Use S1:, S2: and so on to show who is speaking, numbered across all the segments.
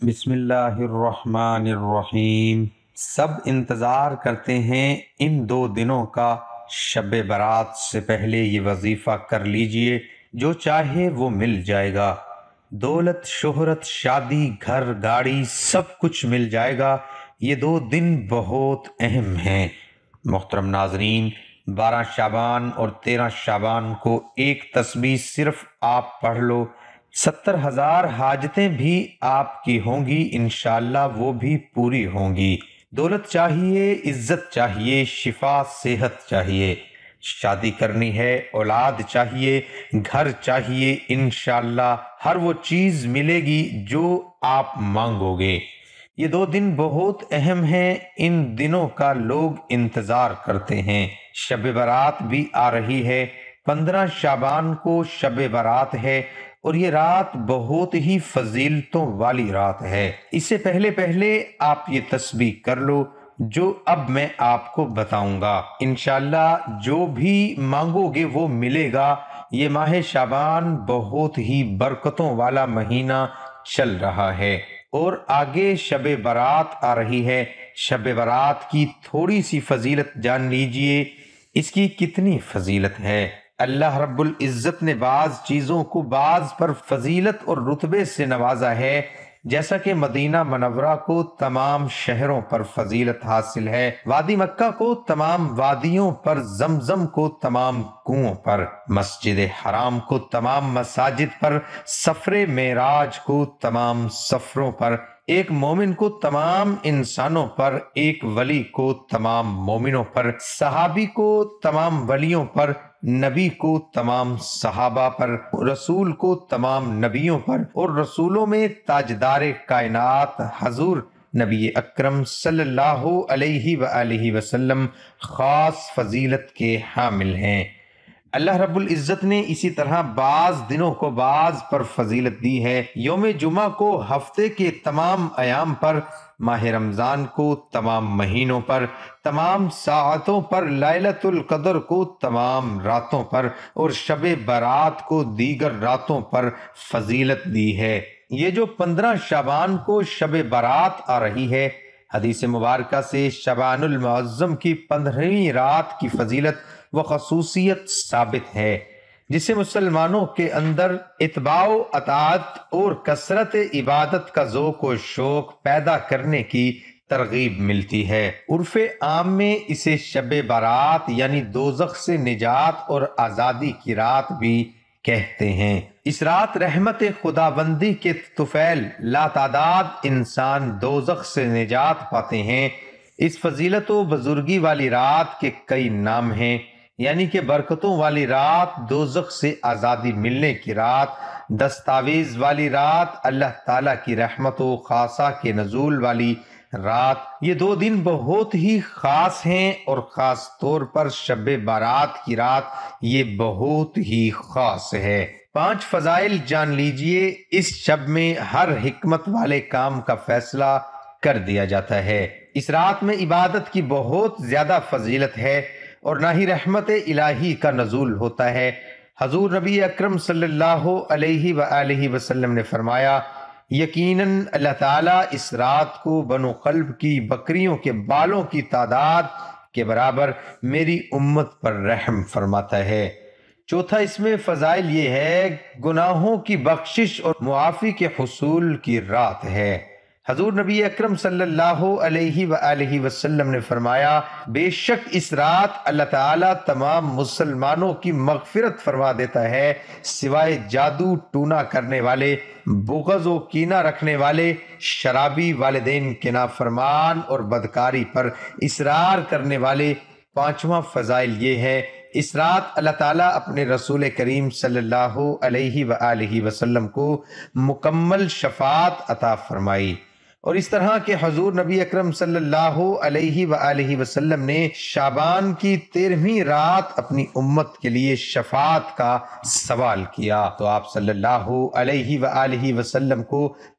S1: بسم اللہ الرحمن الرحیم۔ سب انتظار کرتے ہیں ان 2 دنوں کا۔ شب برات سے پہلے یہ وظیفہ کر لیجئے، جو چاہے وہ مل جائے گا۔ دولت، شہرت، شادی، گھر، گاڑی، سب کچھ مل جائے گا۔ یہ 2 دن بہت اہم ہیں۔ محترم ناظرین، 12 شعبان اور 13 شعبان کو ایک تسبیح صرف آپ پڑھ لو، 70,000 حاجتیں بھی آپ کی ہوں گی، انشاءاللہ وہ بھی پوری ہوں گی۔ دولت چاہیے، عزت چاہیے، شفا، صحت چاہیے، شادی کرنی ہے، اولاد چاہیے، گھر چاہیے، انشاءاللہ ہر وہ چیز ملے گی جو آپ مانگو گے۔ یہ 2 دن بہت اہم ہیں، ان دنوں کا لوگ انتظار کرتے ہیں۔ شب برات بھی آ رہی ہے، 15 شعبان کو شب برات ہے، اور یہ رات بہت ہی فضیلتوں والی رات ہے۔ اس سے پہلے آپ یہ تسبیح کر لو جو اب میں آپ کو بتاؤں گا۔ انشاءاللہ جو بھی مانگو گے وہ ملے گا۔ یہ ماہ شعبان بہت ہی برکتوں والا مہینہ چل رہا ہے، اور آگے شب برات آ رہی ہے۔ شب برات کی تھوڑی سی فضیلت جان لیجئے، اس کی کتنی فضیلت ہے۔ اللہ رب العزت نے بعض چیزوں کو بعض پر فضیلت اور رتبے سے نوازا ہے، جیسا کہ مدینہ منورہ کو تمام شہروں پر فضیلت حاصل ہے، وادی مکہ کو تمام وادیوں پر، زمزم کو تمام کنووں پر، مسجد حرام کو تمام مساجد پر، سفر معراج کو تمام سفروں پر، ایک مومن کو تمام انسانوں پر، ایک ولی کو تمام مومنوں پر، صحابی کو تمام ولیوں پر، نبی کو تمام صحابہ پر، رسول کو تمام نبیوں پر، اور رسولوں میں تاجدار کائنات حضور نبی اکرم صلی اللہ علیہ وآلہ وسلم خاص فضیلت کے حامل ہیں۔ اللہ رب العزت نے اسی طرح بعض دنوں کو بعض پر فضیلت دی ہے۔ یوم جمعہ کو ہفتے کے تمام ایام پر، ماہ رمضان کو تمام مہینوں پر، تمام ساعتوں پر، لیلۃ القدر کو تمام راتوں پر، اور شب برات کو دیگر راتوں پر فضیلت دی ہے۔ یہ جو 15 شعبان کو شب برات آ رہی ہے، حدیث مبارکہ سے شعبان المعظم کی 15ویں رات کی فضیلت و خصوصیت ثابت ہے، جسے مسلمانوں کے اندر اتباع و اطاعت اور کثرت عبادت کا ذوق و شوق پیدا کرنے کی ترغیب ملتی ہے۔ عرف عام میں اسے شب برات یعنی دوزخ سے نجات اور آزادی کی رات بھی کہتے ہیں۔ اس رات رحمت خداوندی کے طفیل لاتعداد انسان دوزخ سے نجات پاتے ہیں۔ اس فضیلت و بزرگی والی رات کے کئی نام ہیں، یعنی کہ برکتوں والی رات، دوزخ سے آزادی ملنے کی رات، دستاویز والی رات، اللہ تعالیٰ کی رحمت و خاصہ کے نزول والی رات۔ یہ 2 دن بہت ہی خاص ہیں، اور خاص طور پر شب برات کی رات یہ بہت ہی خاص ہے۔ 5 فضائل جان لیجئے۔ اس شب میں ہر حکمت والے کام کا فیصلہ کر دیا جاتا ہے۔ اس رات میں عبادت کی بہت زیادہ فضیلت ہے، اور نہ ہی رحمت الہی کا نزول ہوتا ہے۔ حضور نبی اکرم صلی اللہ علیہ وآلہ وسلم نے فرمایا، یقیناً اللہ تعالیٰ اس رات کو بنو قلب کی بکریوں کے بالوں کی تعداد کے برابر میری امت پر رحم فرماتا ہے۔ چوتھا اس میں فضائل یہ ہے، گناہوں کی بخشش اور معافی کے حصول کی رات ہے۔ حضور نبی اکرم صلی اللہ علیہ وآلہ وسلم نے فرمایا، بے شک اس رات اللہ تعالیٰ تمام مسلمانوں کی مغفرت فرما دیتا ہے، سوائے جادو ٹونا کرنے والے، بغض و کینہ رکھنے والے، شرابی، والدین کے نافرمان اور بدکاری پر اصرار کرنے والے۔ 5واں فضائل یہ ہے، اس رات اللہ تعالیٰ اپنے رسول کریم صلی اللہ علیہ وآلہ وسلم کو مکمل شفاعت عطا فرمائی، اور اس طرح کہ حضور نبی اکرم صلی اللہ علیہ وآلہ وسلم نے شعبان کی 13ویں رات اپنی امت کے لیے شفاعت کا سوال کیا، تو آپ صلی اللہ علیہ وآلہ وسلم کو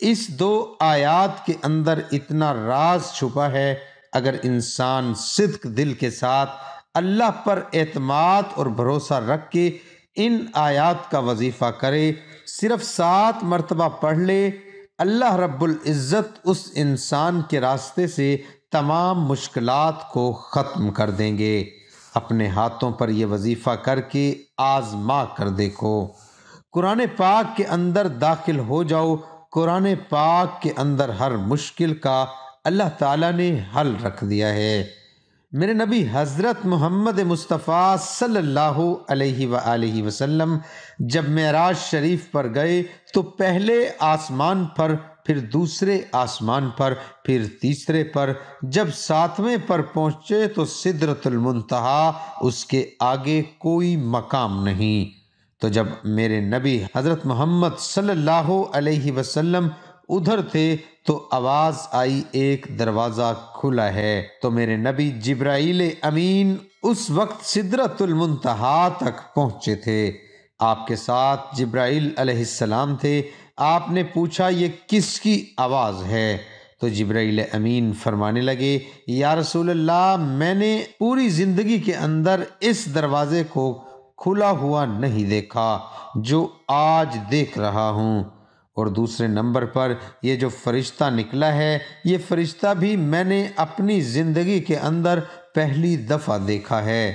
S1: اس 2 آیات کے اندر اتنا راز چھپا ہے۔ اگر انسان صدق دل کے ساتھ اللہ پر اعتماد اور بھروسہ رکھ کے ان آیات کا وظیفہ کرے، صرف 7 مرتبہ پڑھ لے، اللہ رب العزت اس انسان کے راستے سے تمام مشکلات کو ختم کر دیں گے۔ اپنے ہاتھوں پر یہ وظیفہ کر کے آزما کر دیکھو۔ قرآن پاک کے اندر داخل ہو جاؤ، قرآن پاک کے اندر ہر مشکل کا اللہ تعالیٰ نے حل رکھ دیا ہے۔ میرے نبی حضرت محمد مصطفیٰ صلی اللہ علیہ وآلہ وسلم جب معراج شریف پر گئے تو پہلے آسمان پر، پھر دوسرے آسمان پر، پھر تیسرے پر، جب 7ویں پر پہنچے تو سدرۃ المنتہا، اس کے آگے کوئی مقام نہیں۔ تو جب میرے نبی حضرت محمد صلی اللہ علیہ وسلم ادھر تھے تو آواز آئی ایک دروازہ کھلا ہے۔ تو میرے نبی جبرائیل امین اس وقت سدرۃ المنتہا تک پہنچے تھے، آپ کے ساتھ جبرائیل علیہ السلام تھے۔ آپ نے پوچھا یہ کس کی آواز ہے؟ تو جبرائیل امین فرمانے لگے یا رسول اللہ، میں نے پوری زندگی کے اندر اس دروازے کو کھلا ہوا نہیں دیکھا جو آج دیکھ رہا ہوں، اور دوسرے نمبر پر یہ جو فرشتہ نکلا ہے، یہ فرشتہ بھی میں نے اپنی زندگی کے اندر پہلی دفعہ دیکھا ہے۔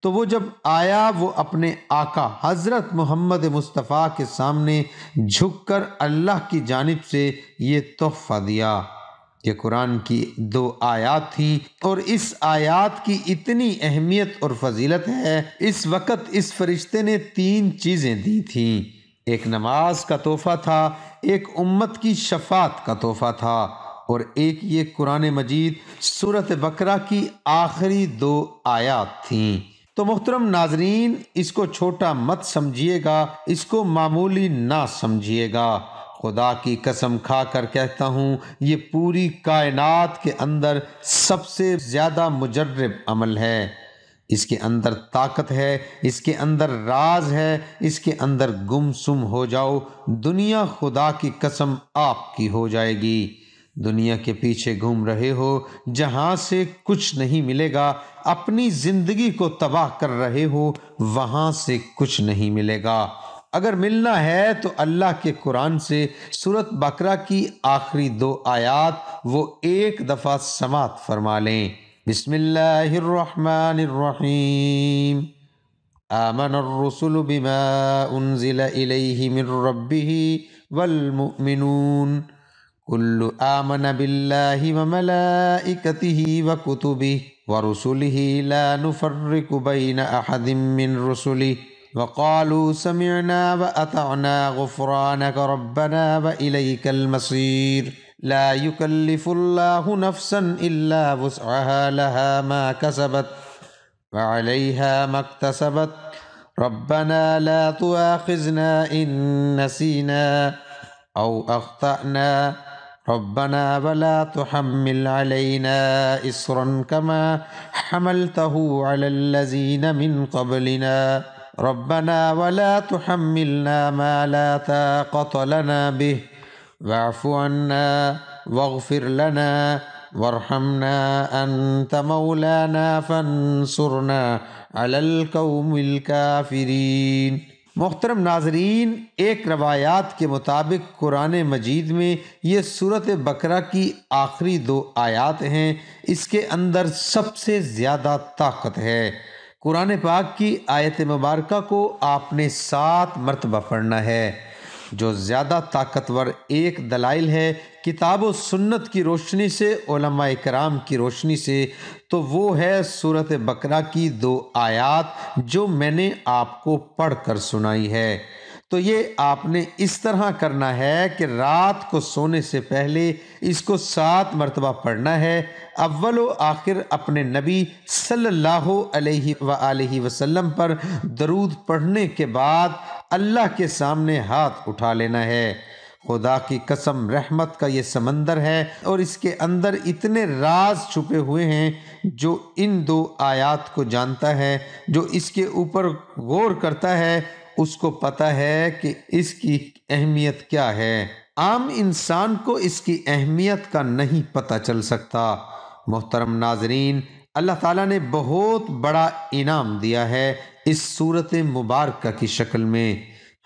S1: تو وہ جب آیا، وہ اپنے آقا حضرت محمد مصطفیٰ کے سامنے جھک کر اللہ کی جانب سے یہ تحفہ دیا۔ یہ قرآن کی 2 آیات تھیں، اور اس آیات کی اتنی اہمیت اور فضیلت ہے۔ اس وقت اس فرشتے نے 3 چیزیں دی تھیں، ایک نماز کا تحفہ تھا، ایک امت کی شفاعت کا تحفہ تھا، اور ایک یہ قرآن مجید سورۃ بقرہ کی آخری 2 آیات تھیں۔ تو محترم ناظرین، اس کو چھوٹا مت سمجھیے گا، اس کو معمولی نہ سمجھیے گا۔ خدا کی قسم کھا کر کہتا ہوں، یہ پوری کائنات کے اندر سب سے زیادہ مجرب عمل ہے۔ اس کے اندر طاقت ہے، اس کے اندر راز ہے، اس کے اندر گم سم ہو جاؤ، دنیا خدا کی قسم آپ کی ہو جائے گی۔ دنیا کے پیچھے گھوم رہے ہو جہاں سے کچھ نہیں ملے گا، اپنی زندگی کو تباہ کر رہے ہو وہاں سے کچھ نہیں ملے گا۔ اگر ملنا ہے تو اللہ کے قرآن سے سورۃ بقرہ کی آخری 2 آیات وہ ایک دفعہ سماعت فرما لیں۔ بسم اللہ الرحمن الرحیم۔ آمن الرسل بما انزل الیہ من ربہ والمؤمنون کل آمن باللہ وملائکتہ وکتبہ ورسلہ لا نفرق بین احد من رسلہ وقالوا سمعنا وأطعنا غفرانك ربنا وإليك المصير لا يكلف الله نفسا إلا وسعها لها ما كسبت وعليها ما اكتسبت ربنا لا تؤاخذنا إن نسينا أو أخطأنا ربنا ولا تحمل علينا إصرا كما حملته على الذين من قبلنا ربنا ولا تحملنا ما لا طاقة لنا به واعف عنا واغفر لنا وارحمنا أنت مولانا فانصرنا على القوم الكافرين۔ محترم ناظرین، ایک روایات کے مطابق قرآن مجید میں یہ سورۃ بقرہ کی آخری 2 آیات ہیں، اس کے اندر سب سے زیادہ طاقت ہے۔ قرآن پاک کی آیت مبارکہ کو آپ نے 7 مرتبہ پڑھنا ہے۔ جو زیادہ طاقتور ایک دلائل ہے کتاب و سنت کی روشنی سے، علماء کرام کی روشنی سے، تو وہ ہے سورۃ بقرہ کی 2 آیات جو میں نے آپ کو پڑھ کر سنائی ہے۔ تو یہ آپ نے اس طرح کرنا ہے کہ رات کو سونے سے پہلے اس کو 7 مرتبہ پڑھنا ہے۔ اول و آخر اپنے نبی صلی اللہ علیہ وآلہ وسلم پر درود پڑھنے کے بعد اللہ کے سامنے ہاتھ اٹھا لینا ہے۔ خدا کی قسم، رحمت کا یہ سمندر ہے اور اس کے اندر اتنے راز چھپے ہوئے ہیں۔ جو ان 2 آیات کو جانتا ہے، جو اس کے اوپر غور کرتا ہے، اس کو پتہ ہے کہ اس کی اہمیت کیا ہے۔ عام انسان کو اس کی اہمیت کا نہیں پتہ چل سکتا۔ محترم ناظرین، اللہ تعالیٰ نے بہت بڑا انعام دیا ہے اس صورت مبارکہ کی شکل میں۔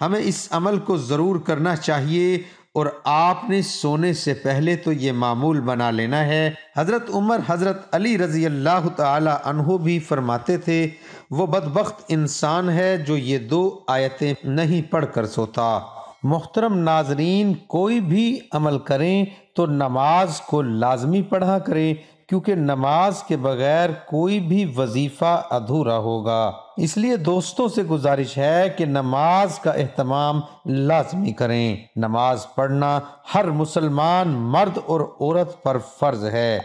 S1: ہمیں اس عمل کو ضرور کرنا چاہیے، اور آپ نے سونے سے پہلے تو یہ معمول بنا لینا ہے۔ حضرت عمر، حضرت علی رضی اللہ تعالی عنہ بھی فرماتے تھے، وہ بدبخت انسان ہے جو یہ 2 آیتیں نہیں پڑھ کر سوتا۔ محترم ناظرین، کوئی بھی عمل کریں تو نماز کو لازمی پڑھا کریں، کیونکہ نماز کے بغیر کوئی بھی وظیفہ ادھورا ہوگا۔ اس لیے دوستوں سے گزارش ہے کہ نماز کا اہتمام لازمی کریں۔ نماز پڑھنا ہر مسلمان مرد اور عورت پر فرض ہے۔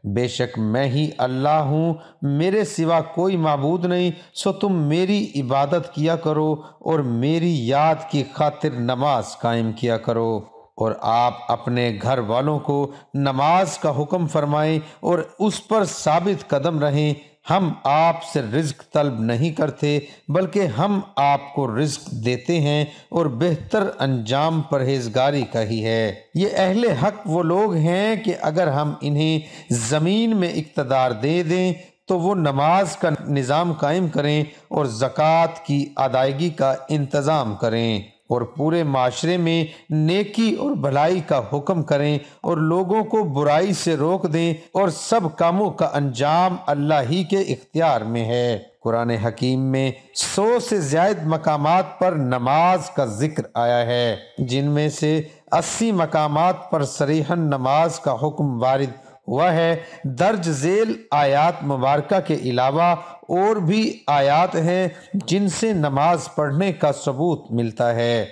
S1: بے شک میں ہی اللہ ہوں، میرے سوا کوئی معبود نہیں، سو تم میری عبادت کیا کرو اور میری یاد کی خاطر نماز قائم کیا کرو۔ اور آپ اپنے گھر والوں کو نماز کا حکم فرمائیں اور اس پر ثابت قدم رہیں۔ ہم آپ سے رزق طلب نہیں کرتے، بلکہ ہم آپ کو رزق دیتے ہیں، اور بہتر انجام پرہیزگاری کا ہی ہے۔ یہ اہل حق وہ لوگ ہیں کہ اگر ہم انہیں زمین میں اقتدار دے دیں تو وہ نماز کا نظام قائم کریں اور زکوٰۃ کی ادائیگی کا انتظام کریں، اور پورے معاشرے میں نیکی اور بھلائی کا حکم کریں، اور لوگوں کو برائی سے روک دیں، اور سب کاموں کا انجام اللہ ہی کے اختیار میں ہے۔ قرآن حکیم میں 100 سے زائد مقامات پر نماز کا ذکر آیا ہے، جن میں سے 80 مقامات پر صریحاً نماز کا حکم وارد ہوا ہے۔ درج ذیل آیات مبارکہ کے علاوہ اور بھی آیات ہیں جن سے نماز پڑھنے کا ثبوت ملتا ہے،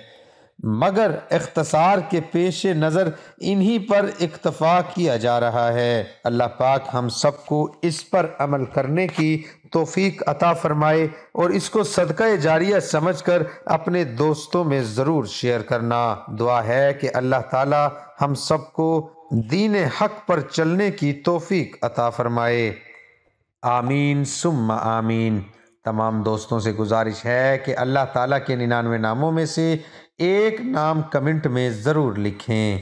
S1: مگر اختصار کے پیش نظر انہی پر اکتفا کیا جا رہا ہے۔ اللہ پاک ہم سب کو اس پر عمل کرنے کی توفیق عطا فرمائے، اور اس کو صدقہ جاریہ سمجھ کر اپنے دوستوں میں ضرور شیئر کرنا۔ دعا ہے کہ اللہ تعالی ہم سب کو دین حق پر چلنے کی توفیق عطا فرمائے۔ آمین ثم آمین۔ تمام دوستوں سے گزارش ہے کہ اللہ تعالیٰ کے 99 ناموں میں سے ایک نام کمنٹ میں ضرور لکھیں۔